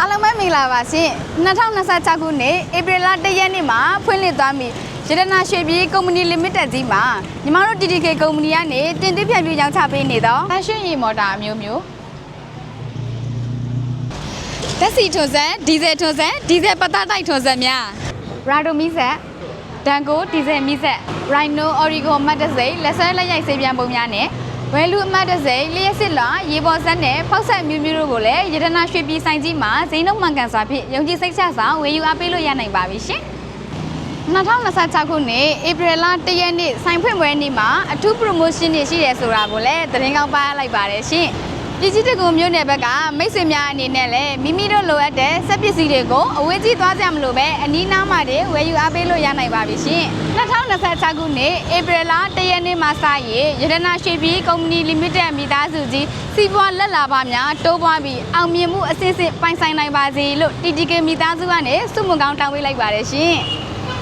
အားလုံးပဲမင်္ဂလာပါရှင်2026ခုနှစ်ဧပြီလ1ရက်နေ့မှာဖွင့်လှစ်သွားပြီရတနာရွှေပြည်ကုမ္ပဏီ limited ကြီးမှာညီမတို့ TTK ကုမ္ပဏီကနေတင်သွင်းဖြန့်ဖြူးရောင်းချပေးနေတော့တန်ရှင်းရီမော်တာအမျိုးမျိုးတက်စီထွန်စက်ဒီဇယ်ထွန်စက်ဒီဇယ်ပတ်သားတိုက်ထွန်စက်များရာဒိုမီဆက်ဒန်ကိုဒီဇယ်မီဆက်ရိုင်နိုအော်ရီဂိုမတ်တစိလက်ဆွဲလက်ရိုက်ဆေးပြန်ပုံများနဲ့ဝဲလူအမတ်တစိလျှက်စစ်လာရေပေါ်ဆက်နဲ့ဖောက်ဆက်မျိုးမျိုးတို့ကိုလည်းရတနာရွှေပြည်ဆိုင်ကြီးမှာဈေးနှုန်းမှန်ကန်စွာဖြင့်ယုံကြည်စိတ်ချစွာဝယ်ယူအားပေးလို့ရနိုင်ပါပြီရှင်2026ခုနှစ်ဧပြီလ1ရက်နေ့ဆိုင်ဖွင့်ပွဲနေ့မှာအထူး promotion တွေရှိတယ်ဆိုတာကိုလည်းသတင်းကောင်းပါလိုက်ပါတယ်ရှင်ပြည်ကြီးတကူမြို့နယ်ဘက်ကမိတ်ဆွေများအနေနဲ့လည်းမိမိတို့လိုအပ်တဲ့စက်ပစ္စည်းတွေကိုအဝေးကြီးသွားကြမလို့ပဲအနီးနားမှာတွေဝယ်ယူအားပေးလို့ရနိုင်ပါပြီရှင်2026ခုနှစ်ဧပြီလ1ရက်နေ့မှာစရရတနာရွှေပြည်ကုမ္ပဏီ limited မိသားစုကြီးစီးပွားလက်လာပါများတိုးပွားပြီးအောင်မြင်မှုအစစ်စစ်ပိုင်ဆိုင်နိုင်ပါစေလို့ TTK မိသားစုကနေဆုမွန်ကောင်းတောင်းပေးလိုက်ပါတယ်ရှင်